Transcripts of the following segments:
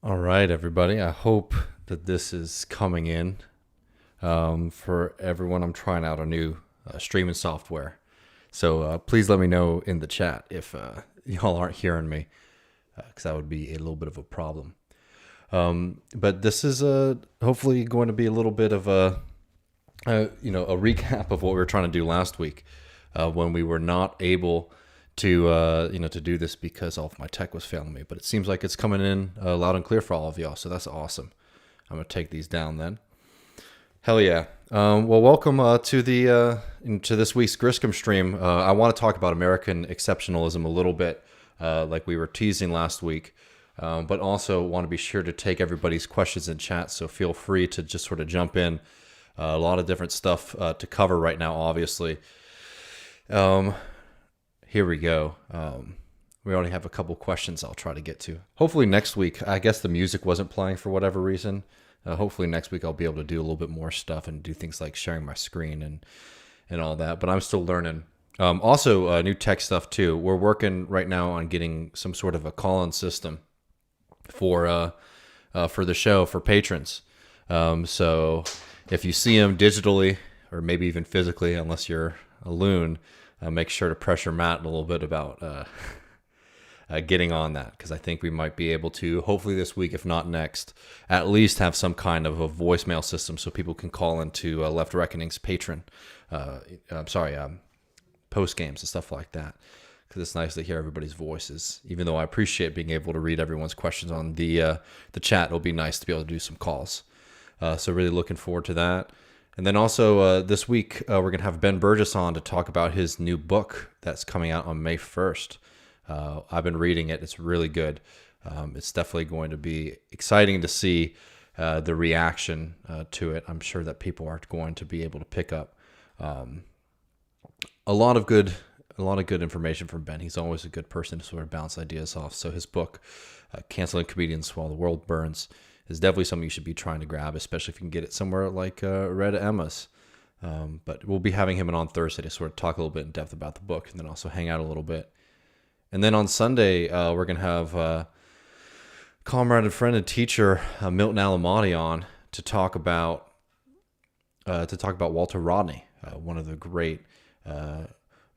All right, everybody. I hope that this is coming in for everyone. I'm trying out a new streaming software. So please let me know in the chat if y'all aren't hearing me, because that would be a little bit of a problem. But this is hopefully going to be a little bit of a recap of what we were trying to do last week when we were not able to do this because all of my tech was failing me. But it seems like it's coming in loud and clear for all of y'all, so that's awesome. I'm gonna take these down then. Hell yeah. Well, welcome to this week's Griscom stream. I want to talk about American exceptionalism a little bit, like we were teasing last week, but also want to be sure to take everybody's questions in chat. So feel free to just sort of jump in. A lot of different stuff to cover right now, obviously. Here we go. We already have a couple questions I'll try to get to. Hopefully next week, I guess the music wasn't playing for whatever reason. Hopefully next week I'll be able to do a little bit more stuff and do things like sharing my screen and all that. But I'm still learning. Also, new tech stuff too. We're working right now on getting some sort of a call-in system for the show for patrons. So if you see them digitally or maybe even physically, unless you're a loon, make sure to pressure Matt a little bit about getting on that, because I think we might be able to, hopefully this week, if not next, at least have some kind of a voicemail system so people can call into Left Reckoning's patron. Post games and stuff like that, because it's nice to hear everybody's voices. Even though I appreciate being able to read everyone's questions on the chat, it'll be nice to be able to do some calls. So really looking forward to that. And then also this week, we're going to have Ben Burgess on to talk about his new book that's coming out on May 1st. I've been reading it. It's really good. It's definitely going to be exciting to see the reaction to it. I'm sure that people are going to be able to pick up a lot of good information from Ben. He's always a good person to sort of bounce ideas off. So his book, Canceling Comedians While the World Burns, is definitely something you should be trying to grab, especially if you can get it somewhere like Red Emma's. But we'll be having him on Thursday to sort of talk a little bit in depth about the book and then also hang out a little bit. And then on Sunday, we're going to have comrade and friend and teacher Milton Alamati on to talk about Walter Rodney, one of the great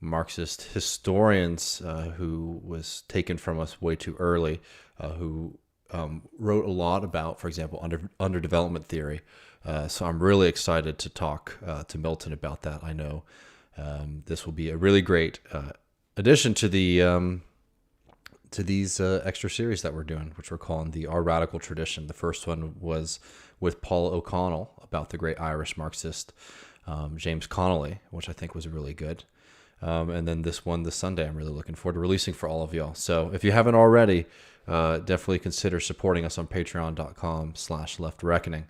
Marxist historians who was taken from us way too early, who wrote a lot about, for example, underdevelopment theory. So I'm really excited to talk to Milton about that. I know this will be a really great addition to these extra series that we're doing, which we're calling the Our Radical Tradition. The first one was with Paul O'Connell about the great Irish Marxist James Connolly, which I think was really good. And then this Sunday, I'm really looking forward to releasing for all of y'all. So if you haven't already, definitely consider supporting us on patreon.com/leftreckoning.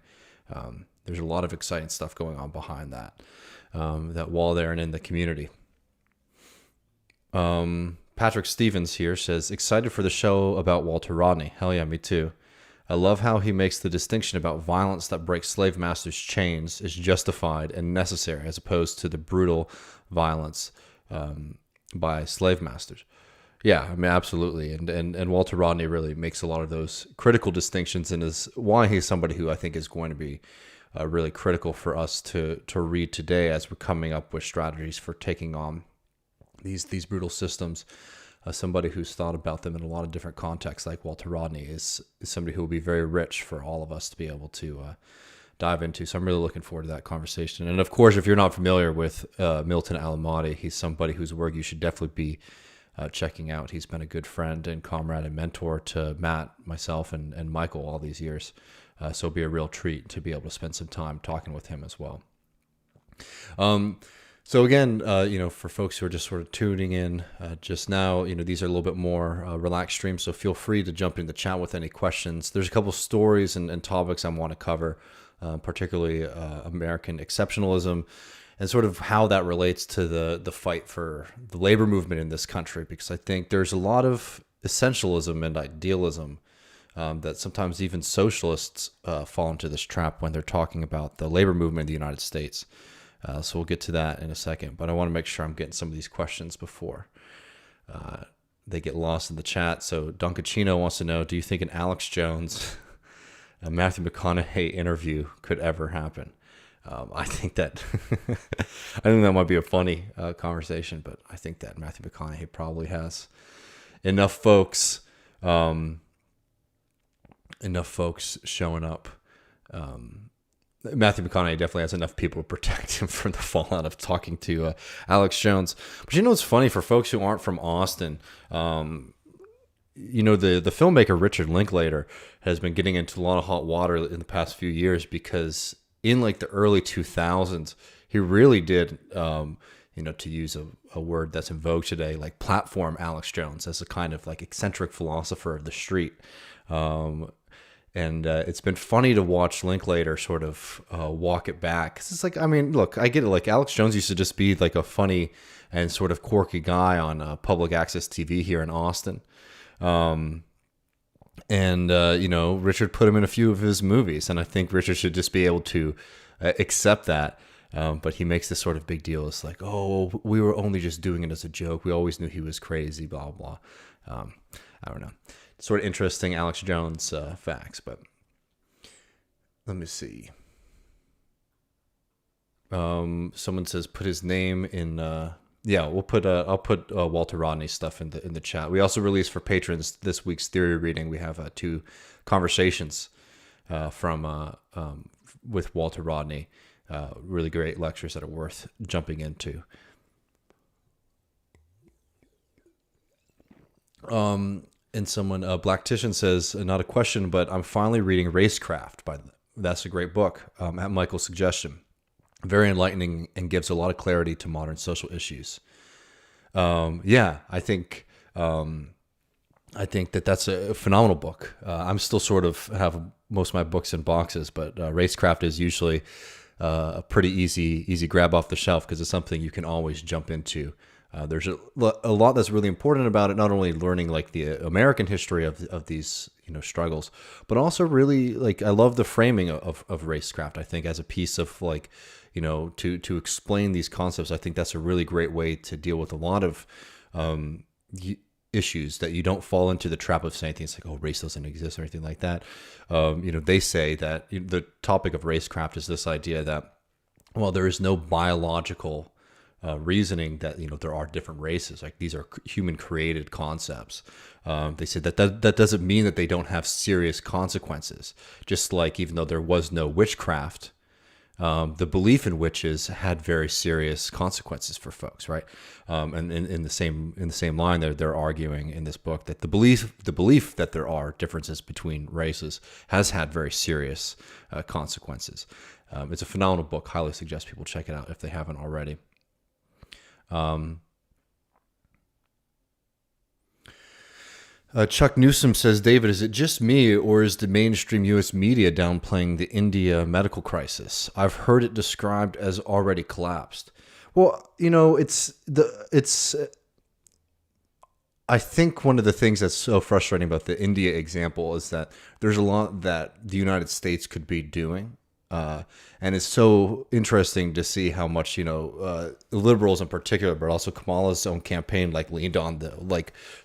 There's a lot of exciting stuff going on behind that wall there and in the community. Patrick Stevens here says, excited for the show about Walter Rodney. Hell yeah, me too. I love how he makes the distinction about violence that breaks slave masters' chains is justified and necessary as opposed to the brutal violence by slave masters. Yeah, I mean, absolutely. And Walter Rodney really makes a lot of those critical distinctions and is why he's somebody who I think is going to be really critical for us to read today as we're coming up with strategies for taking on these brutal systems. Somebody who's thought about them in a lot of different contexts, like Walter Rodney, is somebody who will be very rich for all of us to be able to dive into. So I'm really looking forward to that conversation. And of course, if you're not familiar with Milton Alamati, he's somebody whose work you should definitely be checking out. He's been a good friend and comrade and mentor to Matt, myself, and Michael all these years. So it'll be a real treat to be able to spend some time talking with him as well. So again, for folks who are just sort of tuning in just now, these are a little bit more relaxed streams, so feel free to jump in the chat with any questions. There's a couple stories and topics I want to cover, particularly American exceptionalism and sort of how that relates to the fight for the labor movement in this country, because I think there's a lot of essentialism and idealism that sometimes even socialists fall into this trap when they're talking about the labor movement in the United States. So we'll get to that in a second, but I want to make sure I'm getting some of these questions before they get lost in the chat. So Dunkachino wants to know, do you think an Alex Jones a Matthew McConaughey interview could ever happen. I think that I think that might be a funny conversation, but I think that Matthew McConaughey probably has enough folks showing up. Matthew McConaughey definitely has enough people to protect him from the fallout of talking to Alex Jones. But you know what's funny for folks who aren't from Austin? The filmmaker Richard Linklater has been getting into a lot of hot water in the past few years because in like the early 2000s, he really did, to use a word that's in vogue today, like platform Alex Jones as a kind of like eccentric philosopher of the street. And it's been funny to watch Linklater sort of walk it back. 'Cause it's like, I mean, look, I get it. Like Alex Jones used to just be like a funny and sort of quirky guy on public access TV here in Austin. Richard put him in a few of his movies, and I think Richard should just be able to accept that. But he makes this sort of big deal. It's like, oh, we were only just doing it as a joke. We always knew he was crazy, blah, blah. I don't know. Sort of interesting Alex Jones facts, but let me see. Someone says put his name in. I'll put Walter Rodney's stuff in the chat. We also released for patrons this week's theory reading. We have 2 conversations with Walter Rodney. Really great lectures that are worth jumping into. And someone, Blacktician says, not a question, but I'm finally reading Racecraft. That's a great book at Michael's suggestion. Very enlightening and gives a lot of clarity to modern social issues. I think that's a phenomenal book. I'm still sort of have most of my books in boxes, but Racecraft is usually a pretty easy grab off the shelf because it's something you can always jump into. There's a lot that's really important about it, not only learning like the American history of these struggles, but also really like I love the framing of Racecraft. I think as a piece of like to explain these concepts, I think that's a really great way to deal with a lot of issues that you don't fall into the trap of saying things like, oh, race doesn't exist or anything like that. They say that the topic of Racecraft is this idea that, well, there is no biological reasoning that there are different races, like these are human created concepts. They say that doesn't mean that they don't have serious consequences. Just like even though there was no witchcraft, the belief in witches had very serious consequences for folks, right? And in the same line, they're arguing in this book that the belief that there are differences between races has had very serious consequences. It's a phenomenal book. Highly suggest people check it out if they haven't already. Chuck Newsom says, David, is it just me or is the mainstream U.S. media downplaying the India medical crisis? I've heard it described as already collapsed. Well, I think one of the things that's so frustrating about the India example is that there's a lot that the United States could be doing. And it's so interesting to see how much, liberals in particular, but also Kamala's own campaign, like leaned on the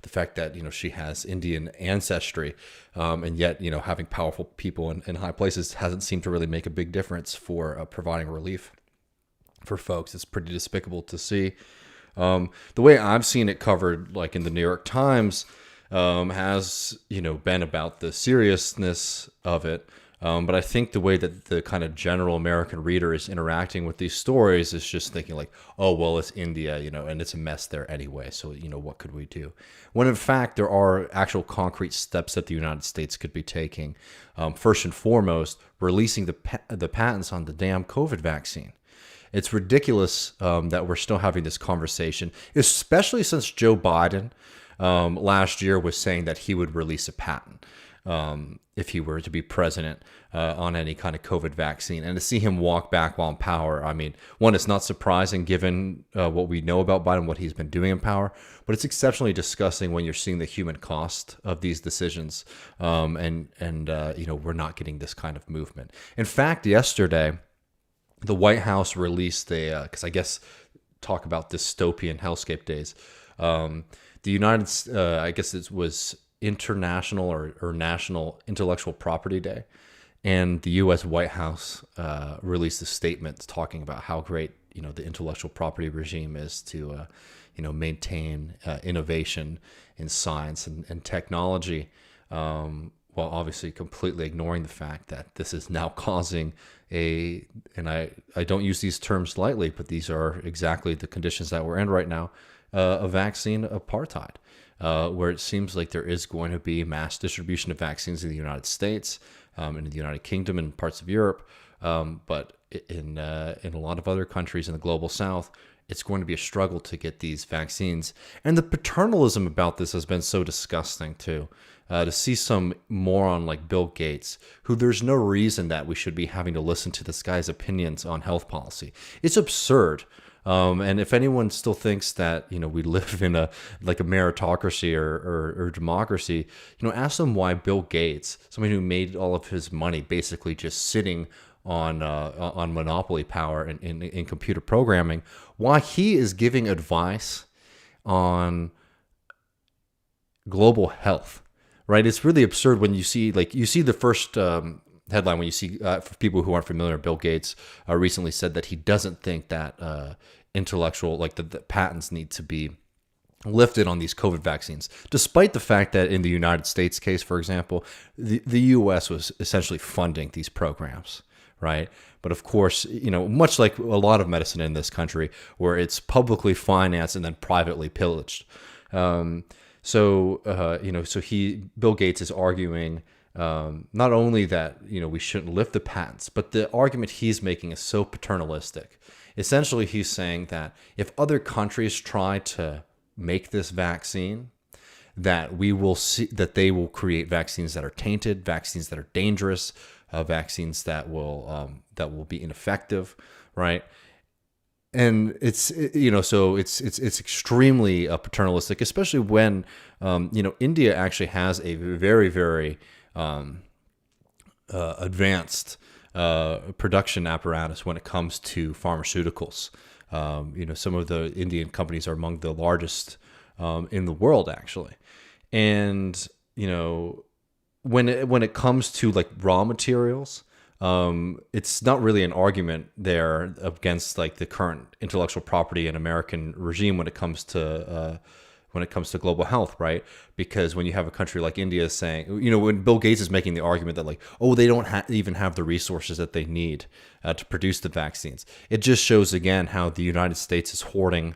fact that, she has Indian ancestry. And yet, having powerful people in high places hasn't seemed to really make a big difference for providing relief for folks. It's pretty despicable to see. The way I've seen it covered, like in the New York Times, has, been about the seriousness of it. But I think the way that the kind of general American reader is interacting with these stories is just thinking like, oh, well, it's India, and it's a mess there anyway. So, what could we do? When in fact, there are actual concrete steps that the United States could be taking. First and foremost, releasing the patents on the damn COVID vaccine. It's ridiculous that we're still having this conversation, especially since Joe Biden last year was saying that he would release a patent. If he were to be president on any kind of COVID vaccine. And to see him walk back while in power, I mean, one, it's not surprising given what we know about Biden, what he's been doing in power, but it's exceptionally disgusting when you're seeing the human cost of these decisions. We're not getting this kind of movement. In fact, yesterday, the White House released because I guess talk about dystopian hellscape days. I guess it was International or National Intellectual Property Day. And the U.S. White House released a statement talking about how great the intellectual property regime is to maintain innovation in science and technology, while obviously completely ignoring the fact that this is now causing and I don't use these terms lightly, but these are exactly the conditions that we're in right now, a vaccine apartheid, where it seems like there is going to be mass distribution of vaccines in the United States, in the United Kingdom, and parts of Europe, but in a lot of other countries in the global South, it's going to be a struggle to get these vaccines. And the paternalism about this has been so disgusting too. To see some moron like Bill Gates, who there's no reason that we should be having to listen to this guy's opinions on health policy. It's absurd. And if anyone still thinks that we live in a meritocracy or democracy, ask them why Bill Gates, somebody who made all of his money basically just sitting on monopoly power in computer programming, why he is giving advice on global health. Right, it's really absurd when you see the first headline when you see for people who aren't familiar. Bill Gates recently said that he doesn't think that intellectual the patents need to be lifted on these COVID vaccines, despite the fact that in the United States case, for example, the U.S. was essentially funding these programs, right? But of course, much like a lot of medicine in this country, where it's publicly financed and then privately pillaged. So Bill Gates is arguing not only that we shouldn't lift the patents, but the argument he's making is so paternalistic. Essentially, he's saying that if other countries try to make this vaccine, that we will see that they will create vaccines that are tainted, vaccines that are dangerous, vaccines that will be ineffective, right? And it's extremely paternalistic, especially when India actually has a very, very advanced production apparatus when it comes to pharmaceuticals. Some of the Indian companies are among the largest in the world, actually. And when it comes to raw materials, it's not really an argument there against the current intellectual property and American regime when it comes to global health, right? Because when you have a country like India saying, when Bill Gates is making the argument that they don't even have the resources that they need to produce the vaccines, it just shows again how the United States is hoarding.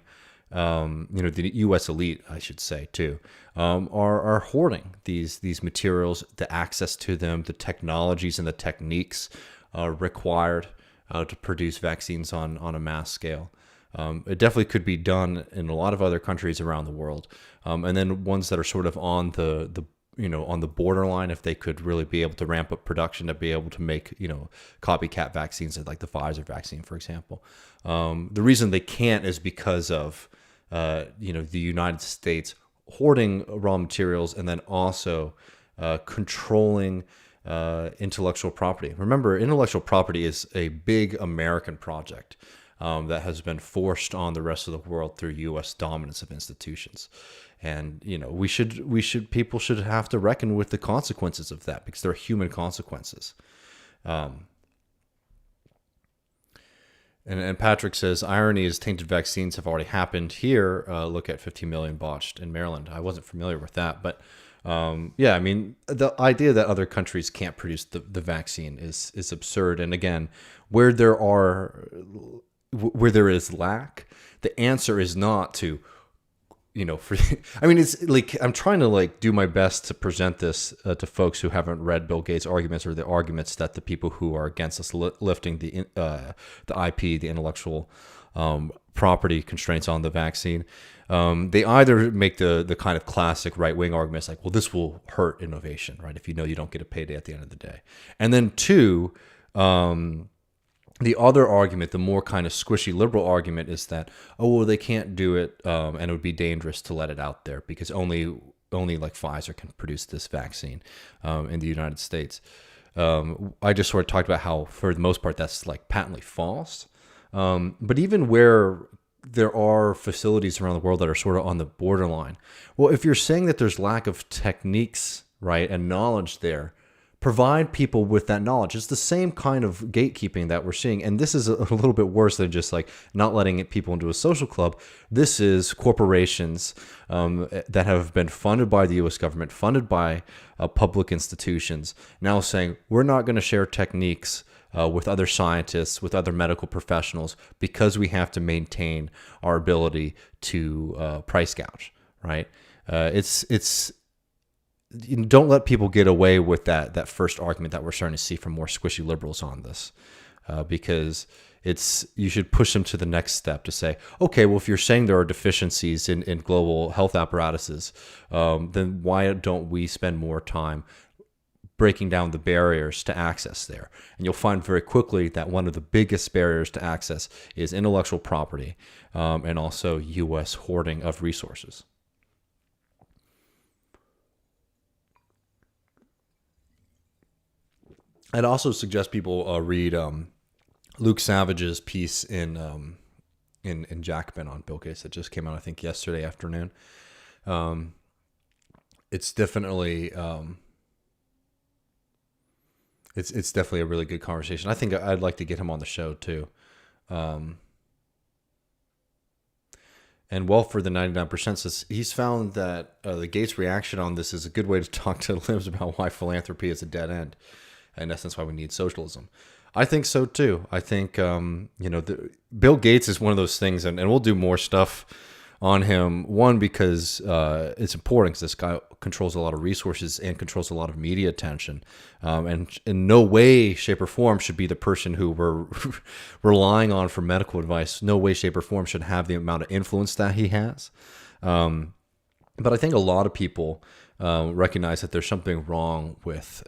The U.S. elite, I should say, too, are hoarding these materials, the access to them, the technologies and the techniques required to produce vaccines on a mass scale. It definitely could be done in a lot of other countries around the world, and then ones that are sort of on the borderline, if they could really be able to ramp up production to be able to make copycat vaccines like the Pfizer vaccine, for example. The reason they can't is because of the United States hoarding raw materials and then also controlling intellectual property. Remember, intellectual property is a big American project that has been forced on the rest of the world through U.S. dominance of institutions. And people should have to reckon with the consequences of that, because they're human consequences. And Patrick says, irony is tainted vaccines have already happened here. Look at 15 million botched in Maryland. I wasn't familiar with that. But yeah, I mean, the idea that other countries can't produce the vaccine is absurd. And again, where there is lack, the answer is not to, it's I'm trying to do my best to present this to folks who haven't read Bill Gates' arguments, or the arguments that the people who are against us lifting the IP, the intellectual property constraints on the vaccine. They either make the kind of classic right-wing arguments well, this will hurt innovation, right? If you don't get a payday at the end of the day. And then two, the other argument, the more kind of squishy liberal argument, is that, they can't do it, and it would be dangerous to let it out there because only Pfizer can produce this vaccine in the United States. I just sort of talked about how, for the most part, that's patently false. But even where there are facilities around the world that are sort of on the borderline, well, if you're saying that there's lack of techniques, right, and knowledge there, provide people with that knowledge. It's the same kind of gatekeeping that we're seeing. And this is a little bit worse than just like not letting people into a social club. This is corporations that have been funded by the US government, funded by public institutions, now saying, we're not going to share techniques with other scientists, with other medical professionals, because we have to maintain our ability to price gouge, right? Don't let people get away with that first argument that we're starting to see from more squishy liberals on this, because you should push them to the next step to say, okay, well, if you're saying there are deficiencies in global health apparatuses, then why don't we spend more time breaking down the barriers to access there? And you'll find very quickly that one of the biggest barriers to access is intellectual property, and also U.S. hoarding of resources. I'd also suggest people read Luke Savage's piece in Jacobin on Bill Gates that just came out, I think, yesterday afternoon. It's definitely it's definitely a really good conversation. I think I'd like to get him on the show too. And well, for the 99% says he's found that the Gates reaction on this is a good way to talk to libs about why philanthropy is a dead end. In essence, why we need socialism. I think so too. I think Bill Gates is one of those things, and we'll do more stuff on him. One, because it's important, because this guy controls a lot of resources and controls a lot of media attention, and in no way, shape, or form should be the person who we're relying on for medical advice. No way, shape, or form should have the amount of influence that he has. But I think a lot of people recognize that there's something wrong with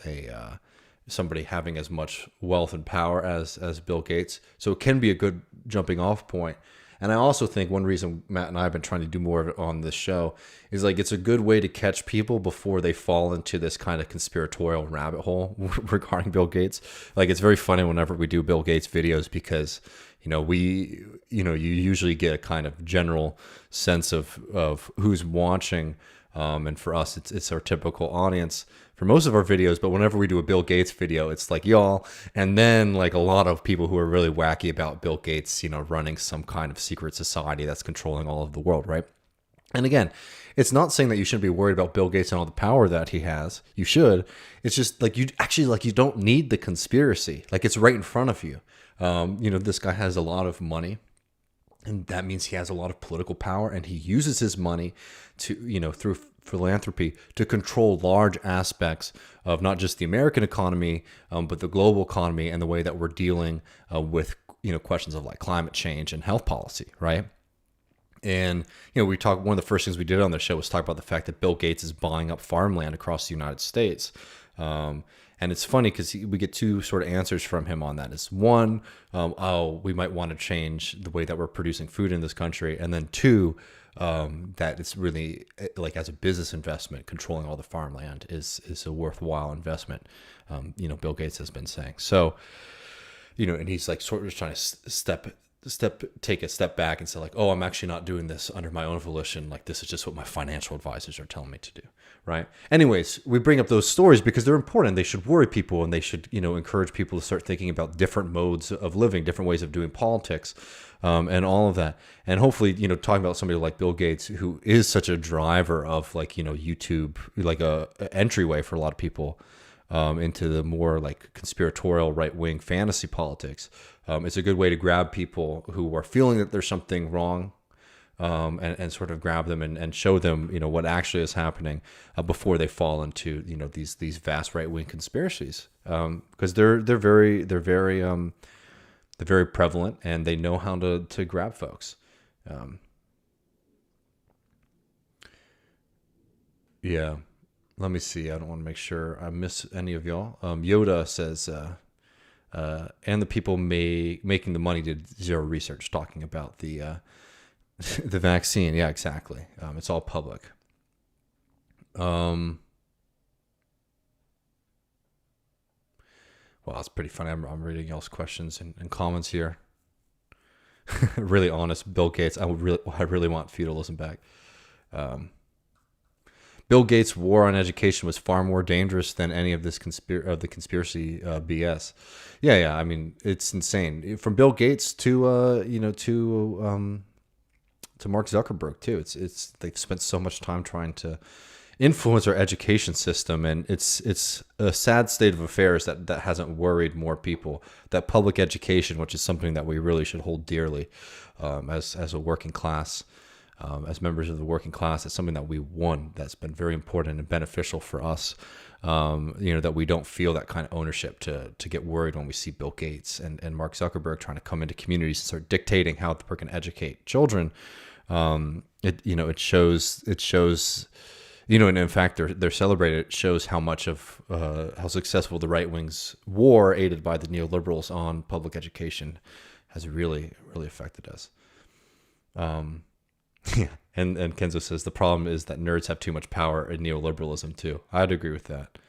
somebody having as much wealth and power as Bill Gates. So it can be a good jumping off point. And I also think one reason Matt and I have been trying to do more of it on this show is like it's a good way to catch people before they fall into this kind of conspiratorial rabbit hole regarding Bill Gates. Like it's very funny whenever we do Bill Gates videos, because you usually get a kind of general sense of who's watching. And for us, it's our typical audience for most of our videos. But whenever we do a Bill Gates video, it's like y'all, and then like a lot of people who are really wacky about Bill Gates, running some kind of secret society that's controlling all of the world, right? And again, it's not saying that you shouldn't be worried about Bill Gates and all the power that he has. You should. It's just like you don't need the conspiracy. Like it's right in front of you. This guy has a lot of money. And that means he has a lot of political power, and he uses his money to, through philanthropy, to control large aspects of not just the American economy, but the global economy and the way that we're dealing with, questions of like climate change and health policy, right? And, one of the first things we did on the show was talk about the fact that Bill Gates is buying up farmland across the United States. And it's funny because we get two sort of answers from him on that. It's one, we might want to change the way that we're producing food in this country. And then two, that it's really like as a business investment, controlling all the farmland is a worthwhile investment. Bill Gates has been saying. So, and he's like sort of trying to take a step back and say like, oh, I'm actually not doing this under my own volition. Like this is just what my financial advisors are telling me to do. Right. Anyways, we bring up those stories because they're important. They should worry people, and they should, encourage people to start thinking about different modes of living, different ways of doing politics, and all of that. And hopefully, talking about somebody like Bill Gates, who is such a driver of YouTube, like a entryway for a lot of people into the more like conspiratorial right-wing fantasy politics. It's a good way to grab people who are feeling that there's something wrong, and sort of grab them and show them, what actually is happening before they fall into, these vast right-wing conspiracies, because they're very prevalent, and they know how to grab folks. Yeah. Let me see. I don't want to make sure I miss any of y'all. Yoda says, and the people making the money did zero research, talking about the the vaccine. Yeah, exactly. It's all public. Well, it's pretty funny. I'm reading y'all's questions and comments here. Really honest, Bill Gates. I really want feudalism back. Bill Gates' war on education was far more dangerous than any of this conspiracy BS. Yeah. I mean, it's insane. From Bill Gates to to Mark Zuckerberg too. It's they've spent so much time trying to influence our education system, and it's a sad state of affairs that hasn't worried more people. That public education, which is something that we really should hold dearly, as a working class, as members of the working class, it's something that we won. That's been very important and beneficial for us. That we don't feel that kind of ownership to get worried when we see Bill Gates and Mark Zuckerberg trying to come into communities and start dictating how we're going to educate children. It shows. And in fact, they're celebrated. It shows how much of how successful the right wing's war, aided by the neoliberals, on public education has really, really affected us. Yeah, and Kenzo says the problem is that nerds have too much power in neoliberalism too. I'd agree with that.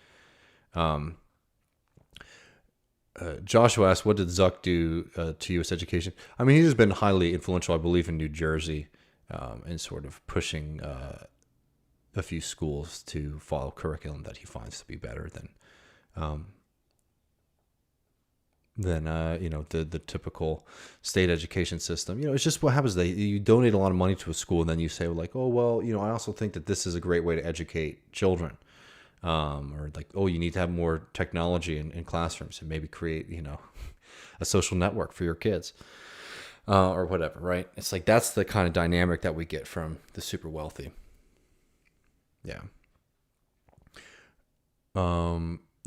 Joshua asked, "What did Zuck do to U.S. education?" I mean, he's been highly influential, I believe, in New Jersey, in sort of pushing a few schools to follow curriculum that he finds to be better than the typical state education system. It's just what happens. You donate a lot of money to a school, and then you say, like, oh, well, I also think that this is a great way to educate children. Or like, oh, you need to have more technology in classrooms and maybe create, a social network for your kids, or whatever, right? It's like, that's the kind of dynamic that we get from the super wealthy. Yeah.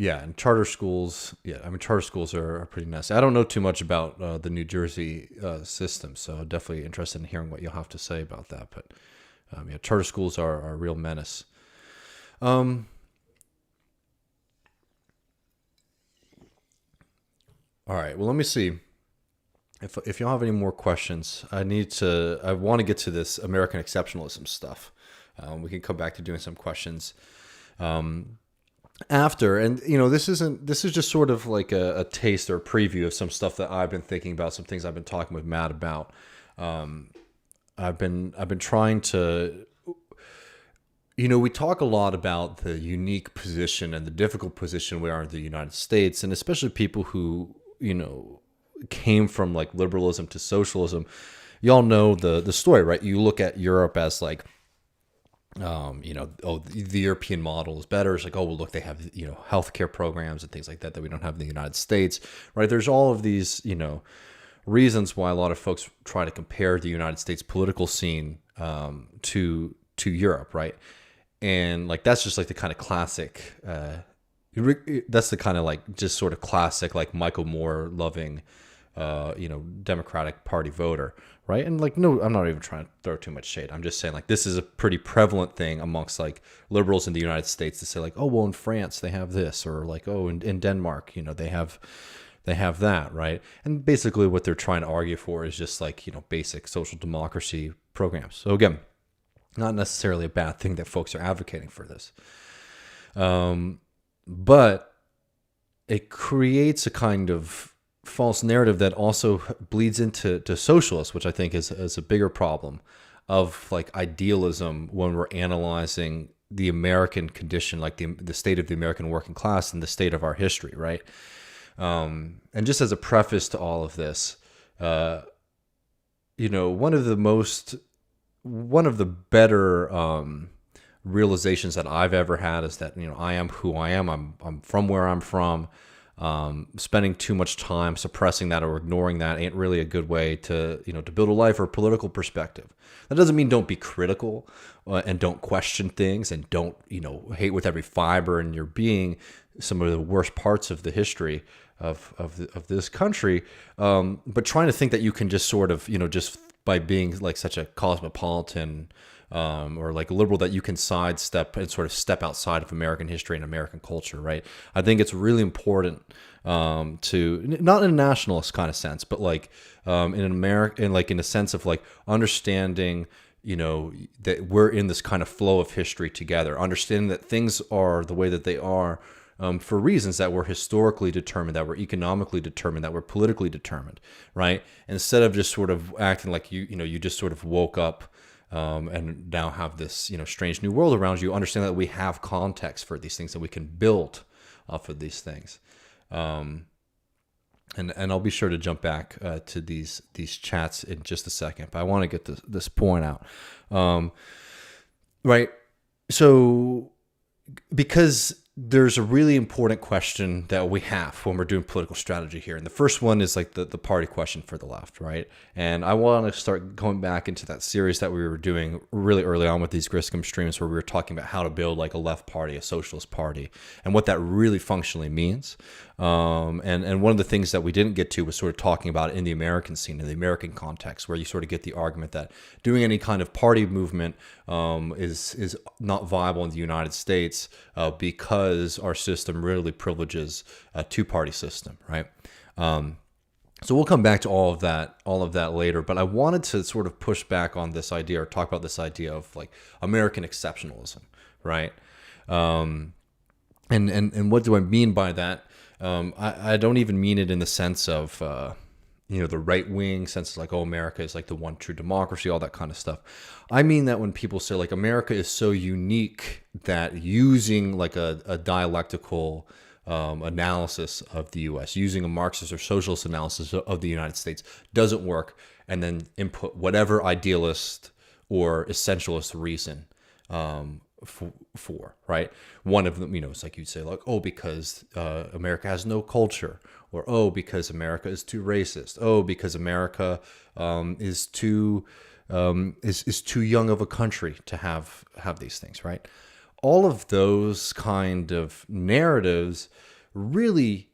Yeah, and charter schools. Yeah, I mean, charter schools are pretty nice. I don't know too much about the New Jersey system, so I'm definitely interested in hearing what you'll have to say about that. But charter schools are a real menace. All right. Well, let me see if y'all have any more questions. I want to get to this American exceptionalism stuff. We can come back to doing some questions after. And this is just sort of like a taste or a preview of some stuff that I've been thinking about, some things I've been talking with Matt about. I've been trying to, we talk a lot about the unique position and the difficult position we are in the United States, and especially people who came from like liberalism to socialism. Y'all know the story, right? You look at Europe as like, the European model is better. It's like, oh, well, look, they have, healthcare programs and things like that we don't have in the United States, right? There's all of these, reasons why a lot of folks try to compare the United States political scene to Europe, right? And like, that's just like the kind of classic, that's the kind of like just sort of classic, like Michael Moore loving, Democratic Party voter, right? And like, no, I'm not even trying to throw too much shade. I'm just saying, like, this is a pretty prevalent thing amongst like liberals in the United States to say like, oh, well, in France they have this, or like, oh, in Denmark, they have that, right? And basically what they're trying to argue for is just like, basic social democracy programs. So again, not necessarily a bad thing that folks are advocating for this. But it creates a kind of false narrative that also bleeds into socialists, which I think is a bigger problem of like idealism when we're analyzing the American condition, like the state of the American working class and the state of our history, right? And just as a preface to all of this, one of the better realizations that I've ever had is that I am who I am. I'm from where I'm from. Spending too much time suppressing that or ignoring that ain't really a good way to build a life or political perspective. That doesn't mean don't be critical and don't question things and don't hate with every fiber in your being some of the worst parts of the history of this country. But trying to think that you can just sort of just by being like such a cosmopolitan or like liberal that you can sidestep and sort of step outside of American history and American culture, right? I think it's really important to, not in a nationalist kind of sense, but like in a sense of like understanding, that we're in this kind of flow of history together, understanding that things are the way that they are for reasons that were historically determined, that were economically determined, that were politically determined, right? Instead of just sort of acting like you just sort of woke up and now have this strange new world around you, understand that we have context for these things and we can build off of these things. And I'll be sure to jump back to these chats in just a second, but I want to get this point out. Right. So because there's a really important question that we have when we're doing political strategy here. And the first one is like the party question for the left, right? And I want to start going back into that series that we were doing really early on with these Griscom streams, where we were talking about how to build like a left party, a socialist party, and what that really functionally means. And one of the things that we didn't get to was sort of talking about it in the American scene, in the American context, where you sort of get the argument that doing any kind of party movement is not viable in the United States because our system really privileges a two-party system, right? So we'll come back to all of that later. But I wanted to sort of push back on this idea, or talk about this idea of like American exceptionalism, right? And what do I mean by that? I don't even mean it in the sense of the right wing sense, like, oh, America is like the one true democracy, all that kind of stuff. I mean that when people say like America is so unique that using like a dialectical analysis of the U.S., using a Marxist or socialist analysis of the United States doesn't work, and then input whatever idealist or essentialist reason for right. One of them, it's like you'd say like, oh, because America has no culture, or oh, because America is too racist, oh, because America is too young of a country to have these things, right? All of those kind of narratives really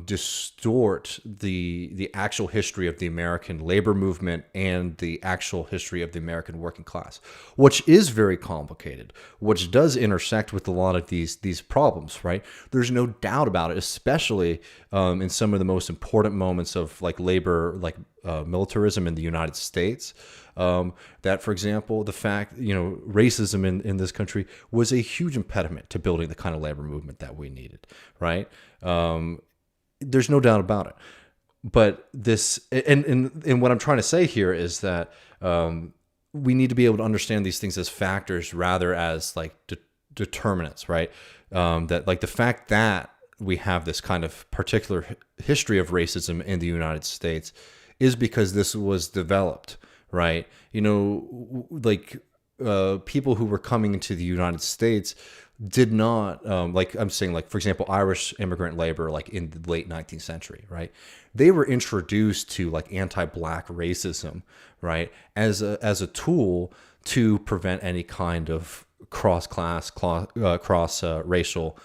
distort the actual history of the American labor movement and the actual history of the American working class, which is very complicated, which does intersect with a lot of these problems, right? There's no doubt about it, especially in some of the most important moments of like labor, like militarism in the United States. That, for example, the fact, racism in this country was a huge impediment to building the kind of labor movement that we needed, right? There's no doubt about it. But this, and what I'm trying to say here is that we need to be able to understand these things as factors rather as like determinants, right? That like the fact that we have this kind of particular history of racism in the United States is because this was developed, right? People who were coming into the United States did not, like I'm saying, like, for example, Irish immigrant labor, like in the late 19th century, right? They were introduced to like anti-Black racism, right? As a tool to prevent any kind of cross-class, cross-racial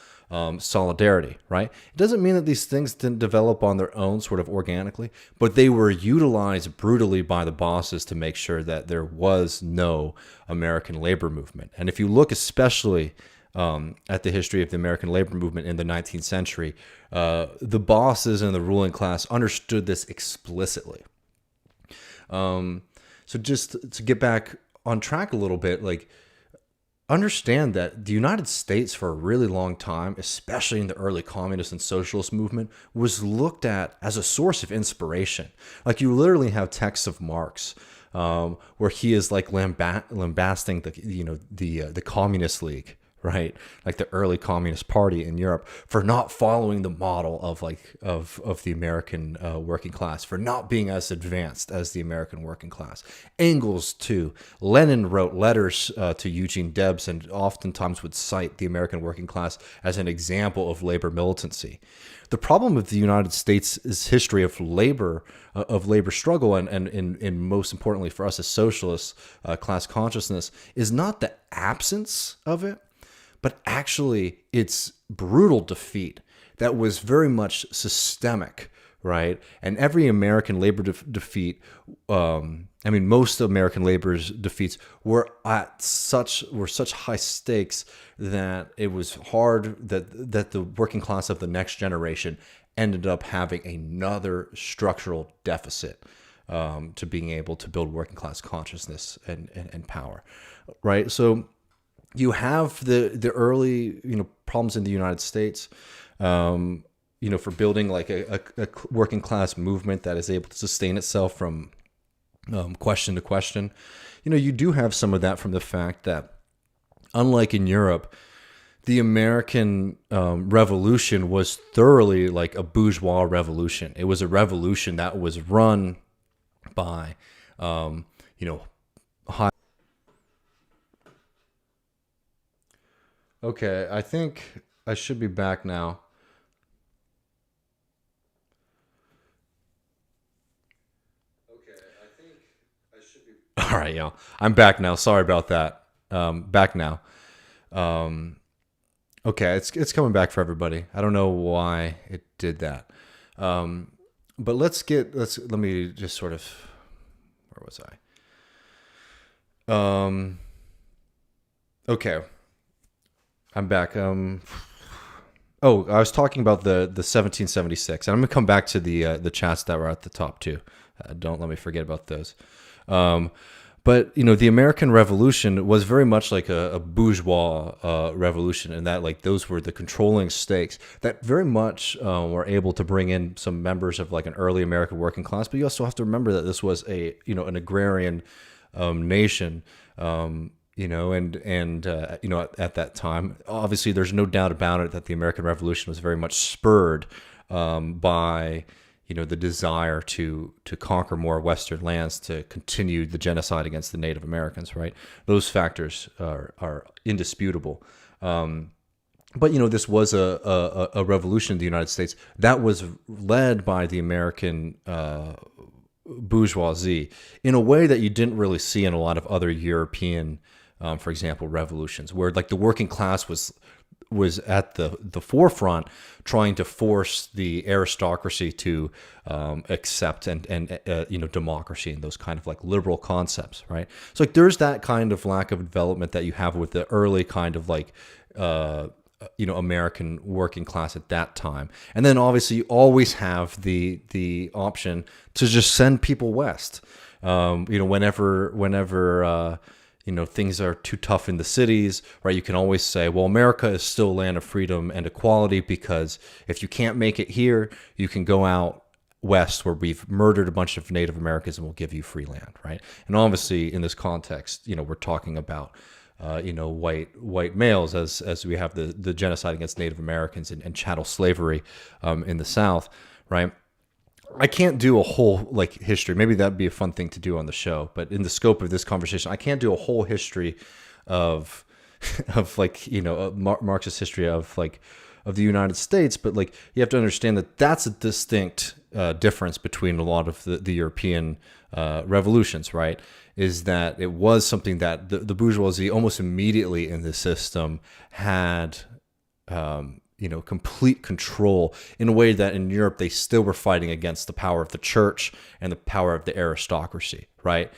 solidarity, right? It doesn't mean that these things didn't develop on their own sort of organically, but they were utilized brutally by the bosses to make sure that there was no American labor movement. And if you look especially at the history of the American labor movement in the 19th century, the bosses and the ruling class understood this explicitly. So just to get back on track a little bit, like, understand that the United States for a really long time, especially in the early communist and socialist movement, was looked at as a source of inspiration. Like, you literally have texts of Marx where he is like lambasting the Communist League, right? Like the early Communist Party in Europe, for not following the model of the American working class, for not being as advanced as the American working class. Engels too. Lenin wrote letters to Eugene Debs and oftentimes would cite the American working class as an example of labor militancy. The problem with the United States' history of labor struggle, and most importantly for us as socialists, class consciousness, is not the absence of it, but actually its brutal defeat that was very much systemic, right? And every American labor defeat, most American labor's defeats were such high stakes that it was hard that the working class of the next generation ended up having another structural deficit to being able to build working class consciousness and power, right? So you have the early problems in the United States, for building like a working class movement that is able to sustain itself from question to question. You do have some of that from the fact that, unlike in Europe, the American Revolution was thoroughly like a bourgeois revolution. It was a revolution that was run by, you know, high. Okay, I think I should be back now. All right, y'all. I'm back now. Sorry about that. Back now. Um, okay, it's coming back for everybody. I don't know why it did that. Um, but let me just sort of, where was I? Okay, I'm back. Oh, I was talking about the 1776, and I'm gonna come back to the chats that were at the top too. Don't let me forget about those. Um, but the American Revolution was very much like a bourgeois revolution, and that like those were the controlling stakes that very much were able to bring in some members of like an early American working class. But you also have to remember that this was an agrarian nation. At that time, obviously, there's no doubt about it that the American Revolution was very much spurred by the desire to conquer more Western lands, to continue the genocide against the Native Americans. Right, those factors are indisputable. But this was a revolution in the United States that was led by the American bourgeoisie in a way that you didn't really see in a lot of other European, for example, revolutions, where like the working class was at the forefront, trying to force the aristocracy to accept and democracy and those kind of like liberal concepts, right? So like there's that kind of lack of development that you have with the early kind of like American working class at that time. And then obviously you always have the option to just send people west. Whenever things are too tough in the cities, right? You can always say, well, America is still a land of freedom and equality, because if you can't make it here, you can go out west where we've murdered a bunch of Native Americans and we'll give you free land, right? And obviously in this context, we're talking about white males, as we have the genocide against Native Americans and chattel slavery in the South, right? I can't do a whole like history. Maybe that'd be a fun thing to do on the show, but in the scope of this conversation, I can't do a whole history of like Marxist history of the United States. But like you have to understand that that's a distinct difference between a lot of the European revolutions, right? Is that it was something that the bourgeoisie almost immediately in the system had complete control, in a way that in Europe they still were fighting against the power of the church and the power of the aristocracy, right?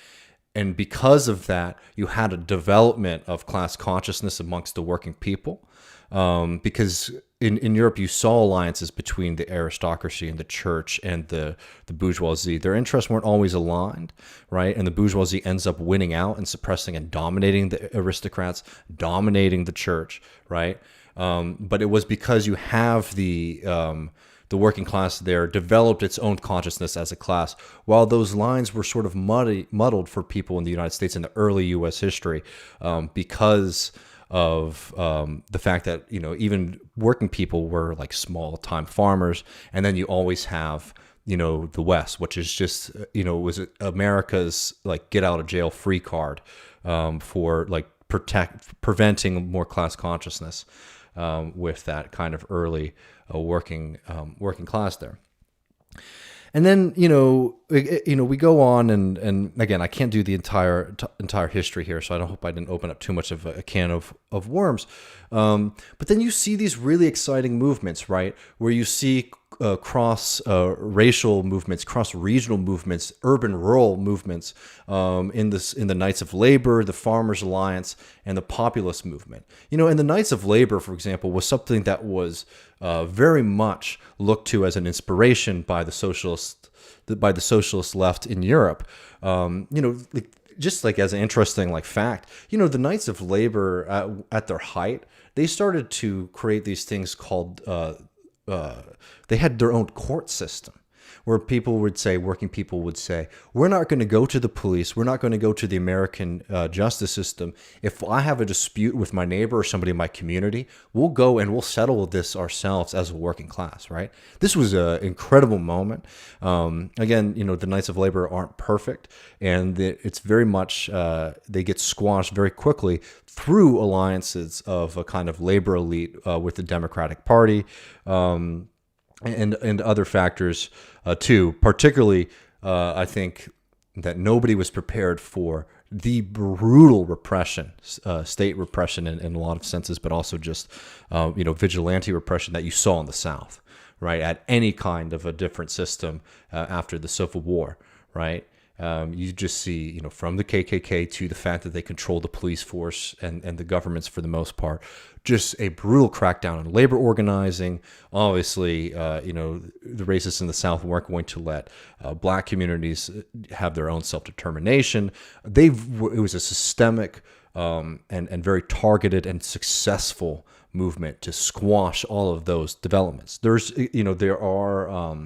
And because of that, you had a development of class consciousness amongst the working people, because in Europe you saw alliances between the aristocracy and the church and the bourgeoisie. Their interests weren't always aligned, right? And the bourgeoisie ends up winning out and suppressing and dominating the aristocrats, dominating the church, right? But it was because you have the working class there developed its own consciousness as a class, while those lines were sort of muddled for people in the United States in the early U.S. history, because of the fact that even working people were like small time farmers, and then you always have the West, which is just was America's like get out of jail free card for like preventing more class consciousness. With that kind of early working class there. And then we go on and again, I can't do the entire history here, so I hope I didn't open up too much of a can of worms. But then you see these really exciting movements, right, where you see cross racial movements, cross regional movements, urban rural movements in the Knights of Labor, the Farmers Alliance, and the Populist movement. And the Knights of Labor, for example, was something that was very much looked to as an inspiration by the socialist left in Europe. Just like as an interesting like fact, the Knights of Labor at their height, they started to create these things called they had their own court system. where working people would say, we're not going to go to the police, we're not going to go to the American justice system. If I have a dispute with my neighbor or somebody in my community, we'll go and we'll settle this ourselves as a working class, right? This was an incredible moment. Again, the Knights of Labor aren't perfect, and it's very much, they get squashed very quickly through alliances of a kind of labor elite with the Democratic Party, and other factors too. Particularly, I think that nobody was prepared for the brutal repression, state repression in a lot of senses, but also just vigilante repression that you saw in the South, right? At any kind of a different system after the Civil War, right? You just see, from the KKK to the fact that they control the police force and the governments for the most part, just a brutal crackdown on labor organizing. Obviously, the racists in the South weren't going to let black communities have their own self-determination. It was a systemic and very targeted and successful movement to squash all of those developments. There are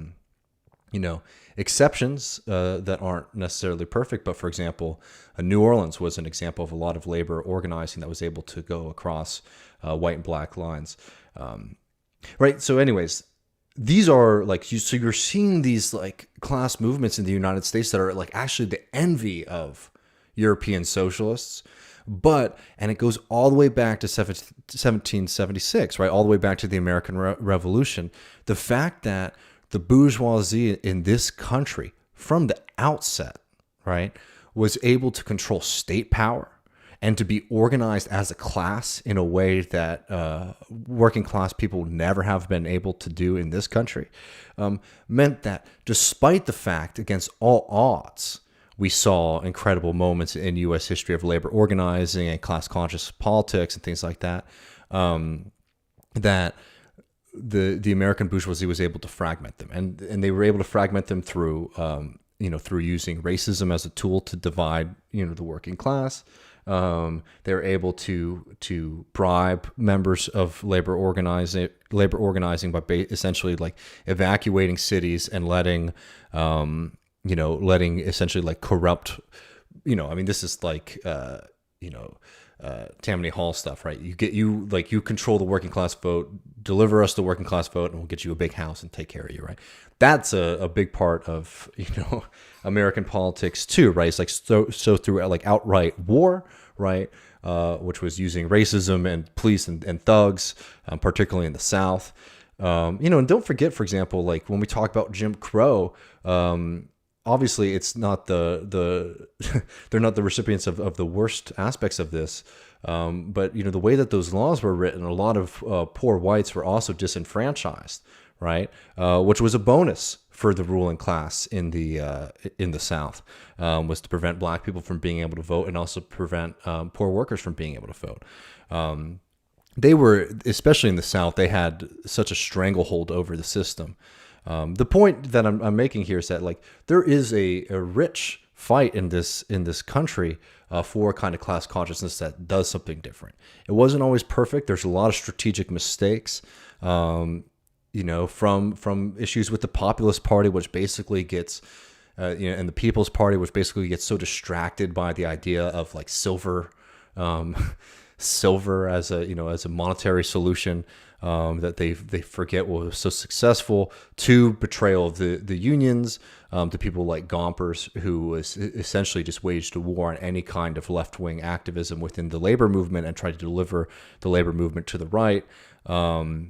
exceptions that aren't necessarily perfect, but for example, New Orleans was an example of a lot of labor organizing that was able to go across white and black lines, right? So, anyways, these are so you're seeing these class movements in the United States that are actually the envy of European socialists. And it goes all the way back to 1776, right? All the way back to the American Revolution. The fact that the bourgeoisie in this country from the outset, right, was able to control state power and to be organized as a class in a way that working class people never have been able to do in this country, meant that despite the fact, against all odds, we saw incredible moments in U.S. history of labor organizing and class-conscious politics and things like that, that the American bourgeoisie was able to fragment them, and they were able to fragment them through through using racism as a tool to divide the working class. They were able to bribe members of labor organizing by essentially evacuating cities and letting essentially corrupt, this is Tammany Hall stuff, right? You control the working class vote, deliver us the working class vote, and we'll get you a big house and take care of you, right? That's a big part of American politics too, right? It's so through outright war, right? Which was using racism and police and thugs, particularly in the South. And don't forget, for example, when we talk about Jim Crow, obviously, it's not they're not the recipients of the worst aspects of this, but the way that those laws were written, a lot of poor whites were also disenfranchised, right? Which was a bonus for the ruling class in the South, was to prevent black people from being able to vote and also prevent poor workers from being able to vote. They were, especially in the South, they had such a stranglehold over the system. The point that I'm making here is that there is a rich fight in this country for a kind of class consciousness that does something different. It wasn't always perfect. There's a lot of strategic mistakes, from issues with the Populist Party, which basically gets, and the People's Party, which basically gets so distracted by the idea of silver, silver as a monetary solution. That they forget what was so successful, to betrayal of the unions, to people like Gompers, who was essentially just waged a war on any kind of left-wing activism within the labor movement and tried to deliver the labor movement to the right, to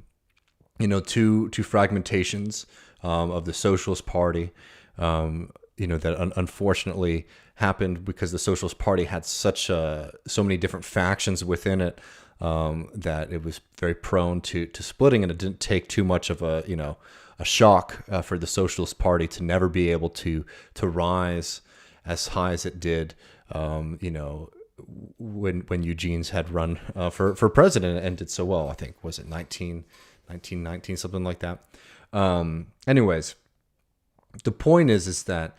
fragmentations of the Socialist Party, that unfortunately happened because the Socialist Party had so many different factions within it, that it was very prone to splitting, and it didn't take too much of a shock for the Socialist Party to never be able to rise as high as it did, when Eugene's had run for president and did so well. I think, was it 1919, something like that. Anyways, the point is that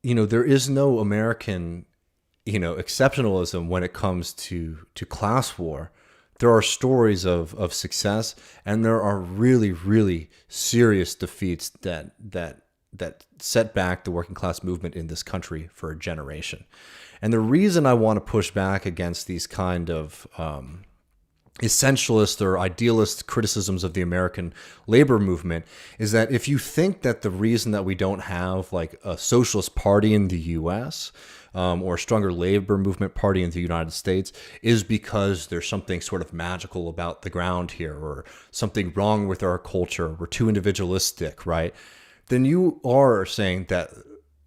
there is no American exceptionalism when it comes to class war. There are stories of success, and there are really, really serious defeats that that set back the working class movement in this country for a generation. And the reason I want to push back against these kind of essentialist or idealist criticisms of the American labor movement is that if you think that the reason that we don't have like a socialist party in the U.S. Or a stronger labor movement party in the United States is because there's something sort of magical about the ground here, or something wrong with our culture, we're too individualistic, right? Then you are saying that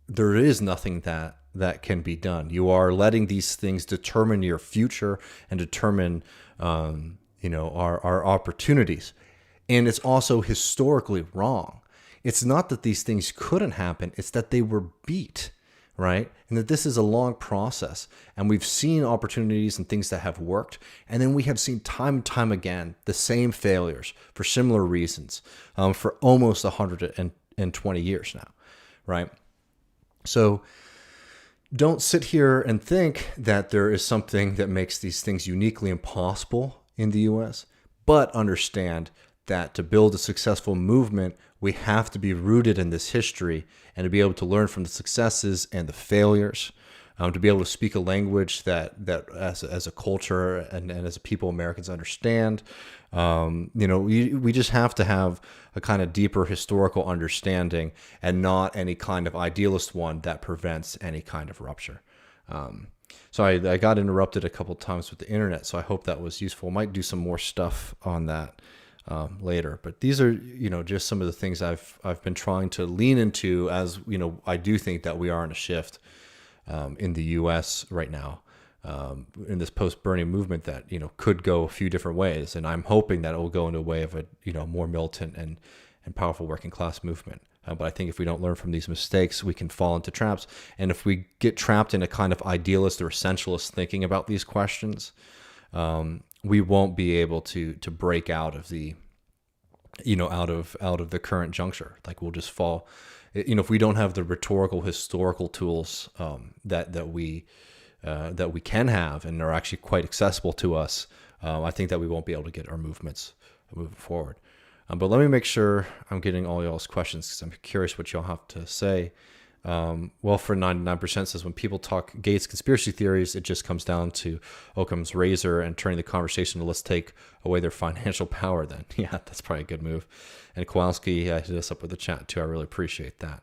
there is nothing that can be done. You are letting these things determine your future and determine our opportunities. And it's also historically wrong. It's not that these things couldn't happen, it's that they were beat, right? And that this is a long process. And we've seen opportunities and things that have worked. And then we have seen time and time again the same failures for similar reasons for almost 120 years now, right? So don't sit here and think that there is something that makes these things uniquely impossible in the U.S., but understand that to build a successful movement, we have to be rooted in this history and to be able to learn from the successes and the failures, to be able to speak a language that as a culture and as a people, Americans understand. We just have to have a kind of deeper historical understanding and not any kind of idealist one that prevents any kind of rupture. So I got interrupted a couple times with the internet, so I hope that was useful. I might do some more stuff on that later, but these are just some of the things I've been trying to lean into, as I do think that we are in a shift in the U.S. right now, in this post-Bernie movement that could go a few different ways, and I'm hoping that it will go into a way of a more militant and powerful working class movement. But I think if we don't learn from these mistakes, we can fall into traps. And if we get trapped in a kind of idealist or essentialist thinking about these questions, we won't be able to break out of the out of the current juncture. Like, we'll just fall. If we don't have the rhetorical, historical tools that we can have and are actually quite accessible to us, I think that we won't be able to get our movements moving forward. But let me make sure I'm getting all y'all's questions, because I'm curious what y'all have to say. Well, for 99% says, when people talk Gates conspiracy theories, it just comes down to Occam's razor and turning the conversation to let's take away their financial power then. Yeah, that's probably a good move. And Kowalski hit us up with the chat too. I really appreciate that.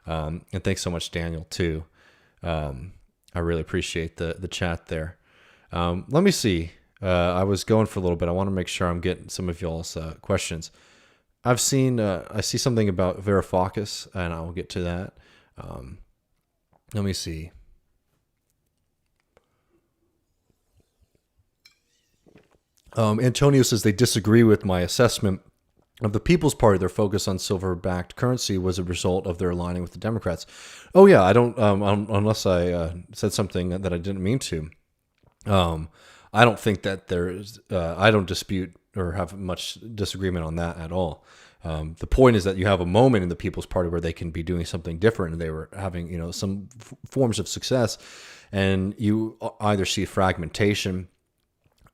And thanks so much, Daniel, too. I really appreciate the chat there. Let me see. I was going for a little bit. I want to make sure I'm getting some of y'all's questions. I see something about Varoufakis, and I will get to that. Let me see. Antonio says they disagree with my assessment of the People's Party. Their focus on silver-backed currency was a result of their aligning with the Democrats. Oh yeah, I don't. Unless I said something that I didn't mean to. I don't think that there's. I don't dispute or have much disagreement on that at all. The point is that you have a moment in the People's Party where they can be doing something different, and they were having, some forms of success, and you either see fragmentation,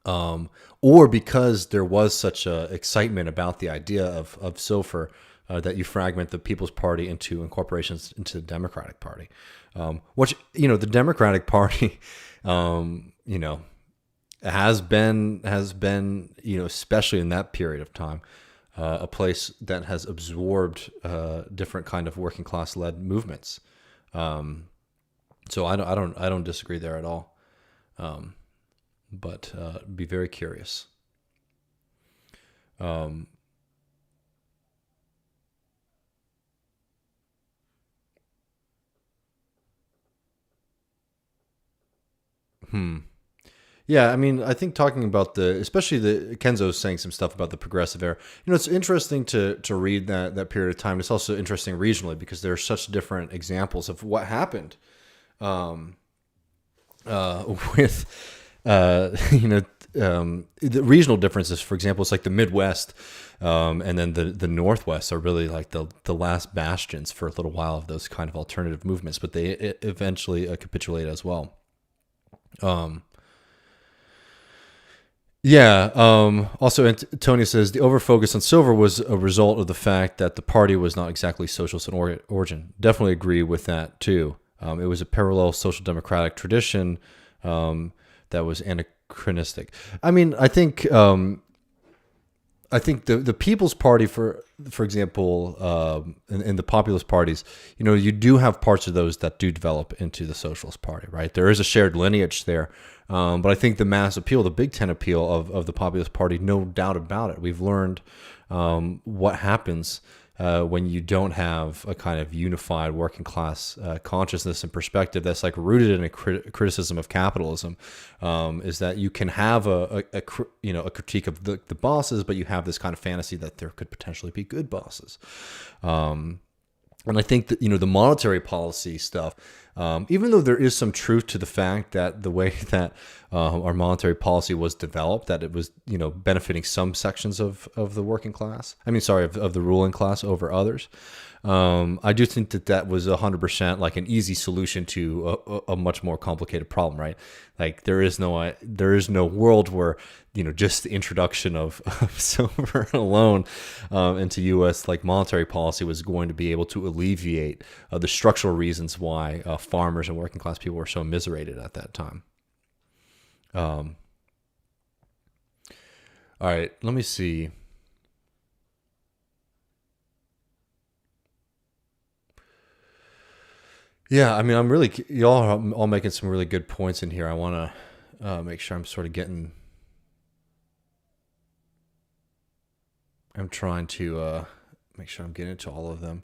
or because there was such excitement about the idea of silver, that you fragment the People's Party into incorporations into the Democratic Party, which the Democratic Party, has been, especially in that period of time, a place that has absorbed different kind of working class led movements. So I don't disagree there at all. But be very curious. Yeah, I mean, I think talking about especially Kenzo's saying some stuff about the progressive era. It's interesting to read that period of time. It's also interesting regionally because there are such different examples of what happened with, the regional differences. For example, it's like the Midwest and then the Northwest are really like the last bastions for a little while of those kind of alternative movements, but they eventually capitulate as well. Yeah. Also, Tony says the overfocus on silver was a result of the fact that the party was not exactly socialist in origin. Definitely agree with that too. It was a parallel social democratic tradition that was anachronistic. I mean, I think the People's Party, for example, in the populist parties, you do have parts of those that do develop into the Socialist Party, right? There is a shared lineage there, but I think the mass appeal, the Big Ten appeal of the Populist Party, no doubt about it. We've learned what happens when you don't have a kind of unified working class consciousness and perspective that's like rooted in a criticism of capitalism, is that you can have a critique of the bosses, but you have this kind of fantasy that there could potentially be good bosses. And I think that, the monetary policy stuff, even though there is some truth to the fact that the way that our monetary policy was developed, that it was, benefiting some sections of the working class, of the ruling class over others. I do think that was 100% like an easy solution to a much more complicated problem, right? Like there is no world where, just the introduction of silver alone into U.S. like monetary policy was going to be able to alleviate the structural reasons why farmers and working class people were so immiserated at that time. All right, let me see. Yeah, I mean, y'all are all making some really good points in here. I want to make sure I'm sort of I'm trying to make sure I'm getting into all of them.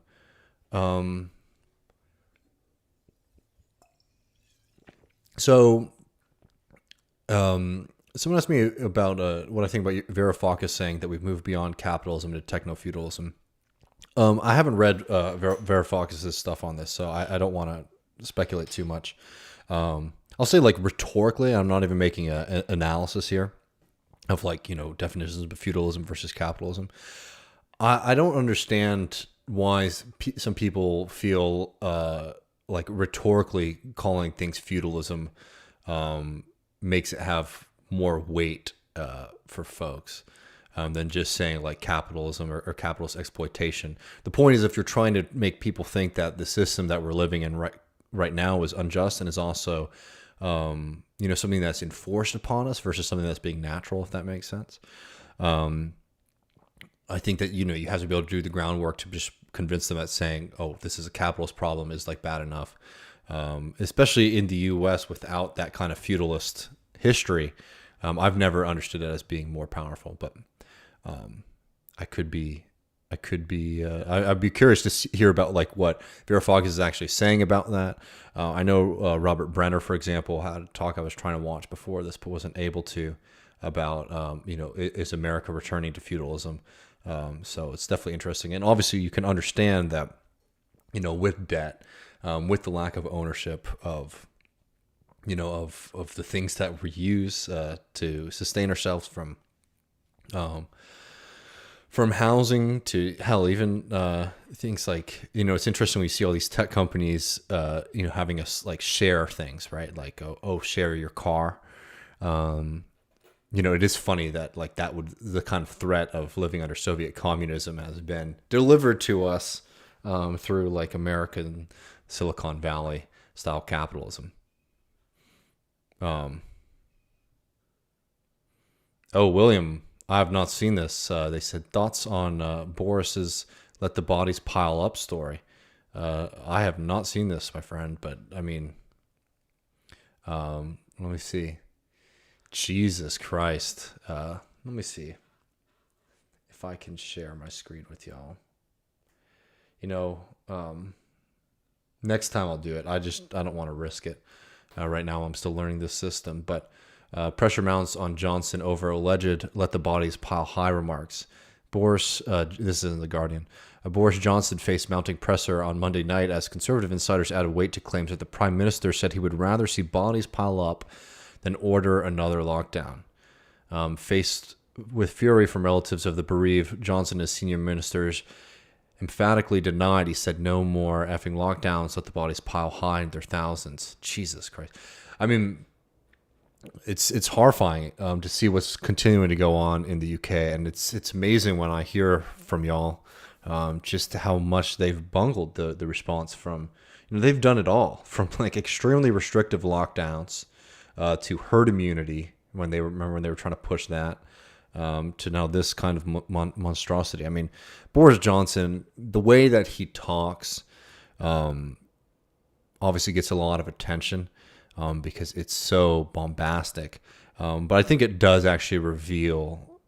So, someone asked me about what I think about Varoufakis saying that we've moved beyond capitalism to techno-feudalism. I haven't read Varoufakis' stuff on this, so I don't want to speculate too much. I'll say, like, rhetorically, I'm not even making an analysis here of, like, definitions of feudalism versus capitalism. I don't understand why some people feel like rhetorically calling things feudalism makes it have more weight for folks. Than just saying like capitalism or capitalist exploitation. The point is, if you're trying to make people think that the system that we're living in right now is unjust and is also, something that's enforced upon us versus something that's being natural, if that makes sense. I think that, you have to be able to do the groundwork to just convince them that saying, oh, this is a capitalist problem is like bad enough. Especially in the U.S. without that kind of feudalist history. I've never understood it as being more powerful, but I'd be curious to hear about like what Varoufakis is actually saying about that. I know Robert Brenner, for example, had a talk I was trying to watch before this, but wasn't able to, about, is America returning to feudalism? So it's definitely interesting. And obviously you can understand that, with debt, with the lack of ownership of the things that we use to sustain ourselves from housing to hell, even things like, it's interesting when you see all these tech companies, having us like share things, right? Like, share your car. It is funny that like the kind of threat of living under Soviet communism has been delivered to us through like American Silicon Valley style capitalism. William, I have not seen this. They said thoughts on Boris's "Let the Bodies Pile Up" story. I have not seen this, my friend, but I mean, let me see. Jesus Christ. Let me see if I can share my screen with y'all. Next time I'll do it. I don't want to risk it. Right now I'm still learning this system, but pressure mounts on Johnson over alleged "let the bodies pile high" remarks. Boris, this is in The Guardian. Boris Johnson faced mounting pressure on Monday night as conservative insiders added weight to claims that the prime minister said he would rather see bodies pile up than order another lockdown. Faced with fury from relatives of the bereaved, Johnson and his senior ministers emphatically denied. He said no more effing lockdowns, let the bodies pile high in their thousands. Jesus Christ. I mean, it's horrifying to see what's continuing to go on in the UK, and it's amazing when I hear from y'all just how much they've bungled the response from. They've done it all from like extremely restrictive lockdowns to herd immunity when they were trying to push that to now this kind of monstrosity. I mean, Boris Johnson, the way that he talks, obviously gets a lot of attention because it's so bombastic. But I think it does actually reveal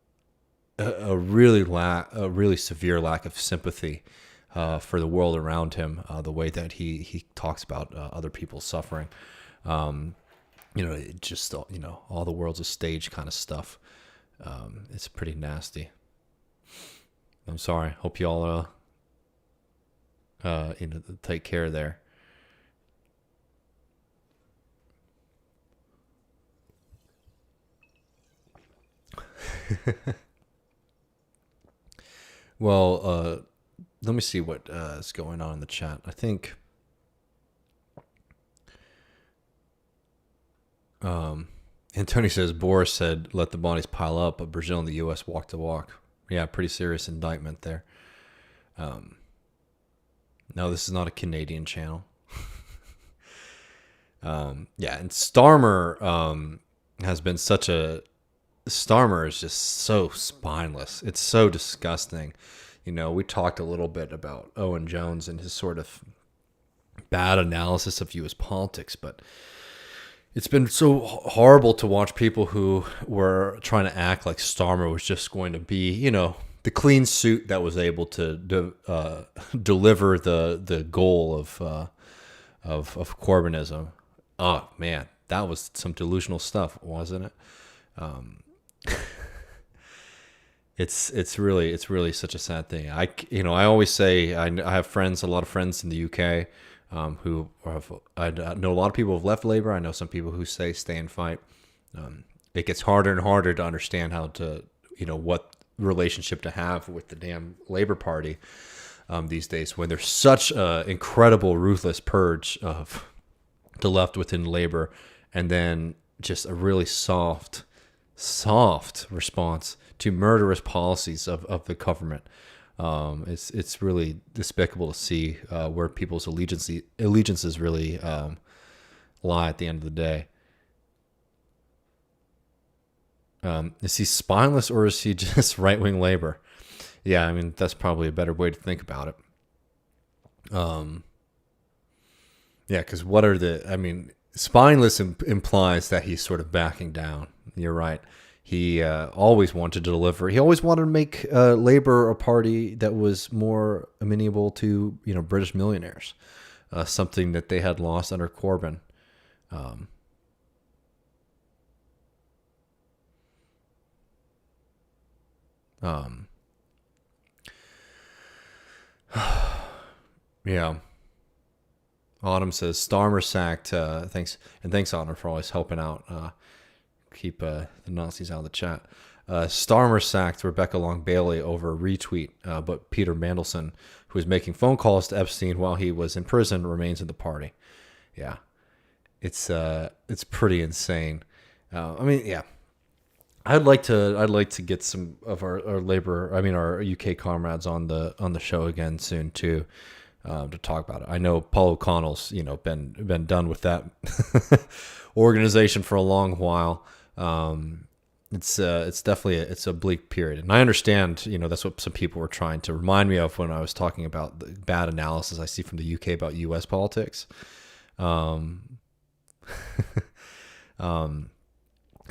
a really severe lack of sympathy for the world around him. The way that he talks about other people's suffering. It just all the world's a stage kind of stuff. It's pretty nasty. I'm sorry. Hope y'all take care there. Well, let me see what is going on in the chat. I think Anthony says Boris said let the bodies pile up, but Brazil and the U.S. walk the walk. Yeah, pretty serious indictment there. No, this is not a Canadian channel. Yeah, and Starmer has been such a... Starmer is just so spineless. It's so disgusting. We talked a little bit about Owen Jones and his sort of bad analysis of U.S. politics, but it's been so horrible to watch people who were trying to act like Starmer was just going to be, the clean suit that was able to deliver the goal of Corbynism. Oh man, that was some delusional stuff, wasn't it? It's really such a sad thing. I always say I have a lot of friends in the UK I know a lot of people who have left Labor. I know some people who say stay and fight. It gets harder and harder to understand how to what relationship to have with the damn Labor Party these days when there's such an incredible ruthless purge of the left within Labor, and then just a really soft response to murderous policies of the government. It's really despicable to see where people's allegiances really lie at the end of the day. Is he spineless or is he just right-wing Labor? Yeah, I mean, that's probably a better way to think about it. Yeah, because spineless implies that he's sort of backing down. You're right. He always wanted to deliver. He always wanted to make Labor a party that was more amenable to British millionaires, something that they had lost under Corbyn. Yeah. Autumn says Starmer sacked. Thanks Autumn for always helping out. Keep the Nazis out of the chat. Starmer sacked Rebecca Long Bailey over a retweet, but Peter Mandelson, who was making phone calls to Epstein while he was in prison, remains in the party. Yeah, it's pretty insane. Yeah, I'd like to get some of our UK comrades on the show again soon too. To talk about it. I know Paul O'Connell's been done with that organization for a long while. It's definitely it's a bleak period, and I understand that's what some people were trying to remind me of when I was talking about the bad analysis I see from the UK about US politics.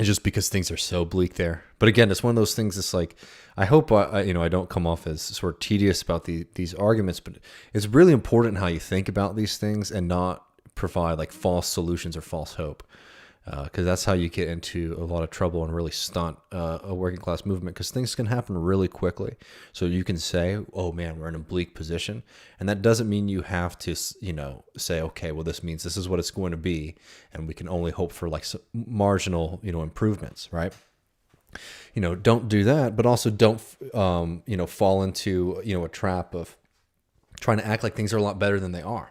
It's just because things are so bleak there. But again, it's one of those things. It's like I hope I don't come off as sort of tedious about these arguments, but it's really important how you think about these things and not provide like false solutions or false hope, because that's how you get into a lot of trouble and really stunt a working class movement, because things can happen really quickly. So you can say, oh man, we're in a bleak position, and that doesn't mean you have to say, okay, well, this means this is what it's going to be, and we can only hope for like some marginal improvements, right? Don't do that, but also don't fall into a trap of trying to act like things are a lot better than they are,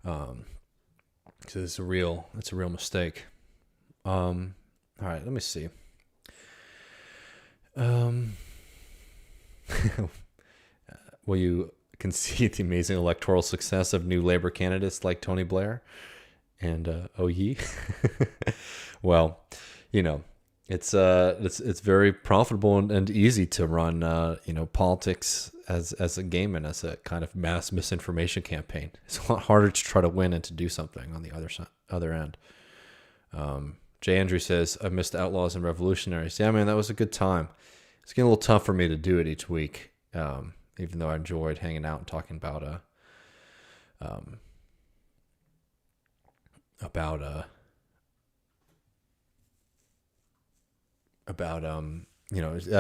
because it's a real mistake. All right, let me see. Um, will you concede the amazing electoral success of new Labor candidates like Tony Blair and Oyi? Well, it's very profitable and easy to run politics as a game and as a kind of mass misinformation campaign. It's a lot harder to try to win and to do something on the other end. Jay Andrew says, I missed Outlaws and Revolutionaries. Yeah, man, that was a good time. It's getting a little tough for me to do it each week, even though I enjoyed hanging out and talking about I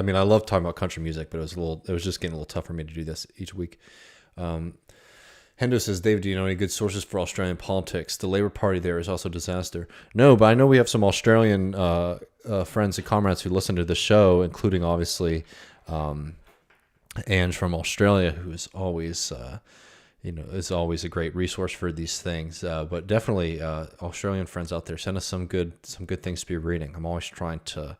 mean, I love talking about country music, but it was just getting a little tough for me to do this each week. Hendo says, Dave, do you know any good sources for Australian politics? The Labour Party there is also a disaster. No, but I know we have some Australian friends and comrades who listen to the show, including obviously Ange from Australia, who is always a great resource for these things. But definitely Australian friends out there, send us some good things to be reading. I'm always trying to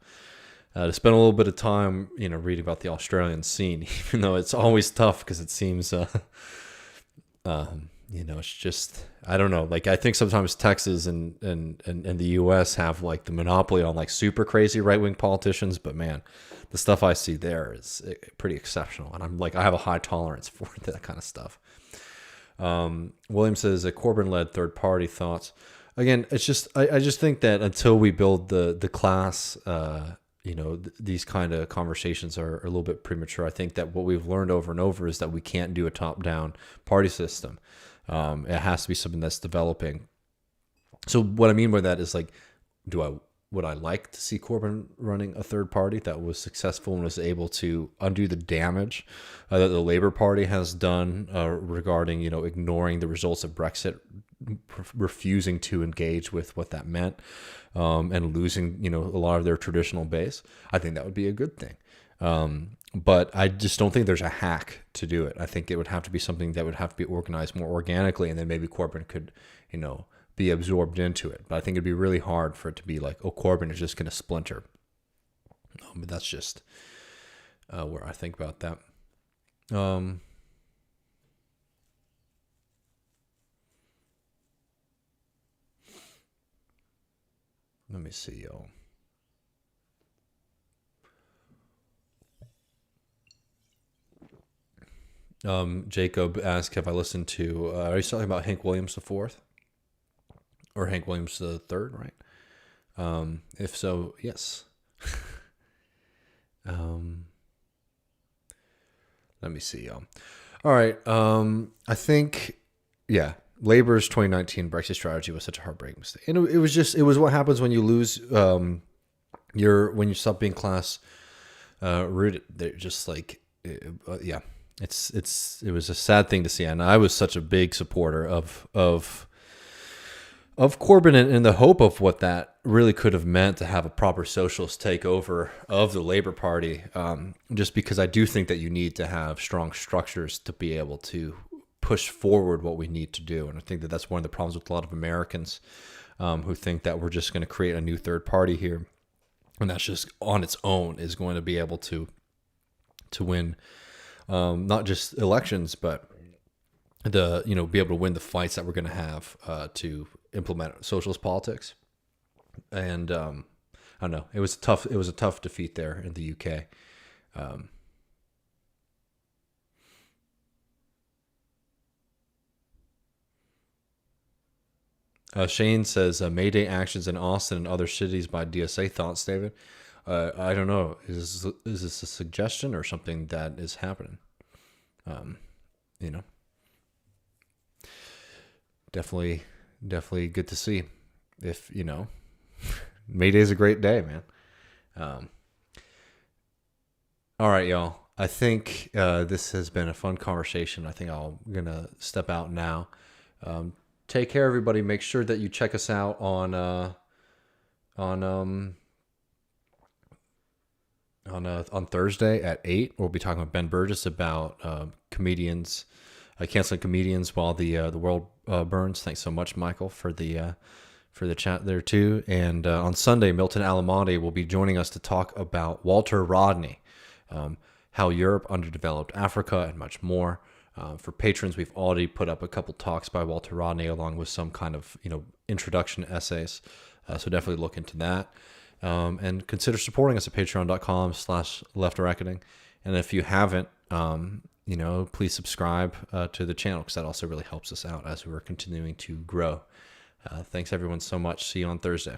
spend a little bit of time, reading about the Australian scene, even though it's always tough because it seems it's just, I don't know. Like, I think sometimes Texas and the U.S. have like the monopoly on like super crazy right-wing politicians, but man, the stuff I see there is pretty exceptional. And I'm like, I have a high tolerance for that kind of stuff. William says a Corbyn-led third party thoughts. Again, it's just, I just think that until we build the class, these kind of conversations are a little bit premature. I think that what we've learned over and over is that we can't do a top-down party system. It has to be something that's developing. So what I mean by that is like, would I like to see Corbyn running a third party that was successful and was able to undo the damage that the Labour Party has done regarding, ignoring the results of Brexit, refusing to engage with what that meant, and losing, a lot of their traditional base? I think that would be a good thing. But I just don't think there's a hack to do it. I think it would have to be something that would have to be organized more organically, and then maybe Corbyn could, be absorbed into it. But I think it'd be really hard for it to be like, oh, Corbyn is just going to splinter. But that's just where I think about that. Let me see, y'all. Jacob asked, have I listened to, are you talking about Hank Williams IV? Or Hank Williams III, right? If so, yes. Let me see, y'all. All right. I think, Labor's 2019 Brexit strategy was such a heartbreaking mistake. And it was what happens when you lose, when you stop being class rooted. They're just like, it was a sad thing to see. And I was such a big supporter of Corbyn in the hope of what that really could have meant to have a proper socialist takeover of the Labour Party, just because I do think that you need to have strong structures to be able to push forward what we need to do. And I think that that's one of the problems with a lot of Americans who think that we're just going to create a new third party here, and that's just on its own is going to be able to win not just elections, but be able to win the fights that we're going to have to implement socialist politics. And I don't know, it was a tough defeat there in the UK. Shane says May Day actions in Austin and other cities by DSA. Thoughts, David? I don't know. Is this a suggestion or something that is happening? Definitely good to see. If May Day is a great day, man. All right, y'all. I think this has been a fun conversation. I think I'm gonna step out now. Take care, everybody. Make sure that you check us out on Thursday at 8. We'll be talking with Ben Burgess about comedians canceling comedians while the world burns. Thanks so much, Michael, for the for the chat there too. And on Sunday, Milton Alamonte will be joining us to talk about Walter Rodney, how Europe underdeveloped Africa, and much more. For patrons, we've already put up a couple talks by Walter Rodney along with some kind of introduction essays. So definitely look into that. And consider supporting us at patreon.com/leftreckoning. And if you haven't, please subscribe to the channel, because that also really helps us out as we're continuing to grow. Thanks everyone so much. See you on Thursday.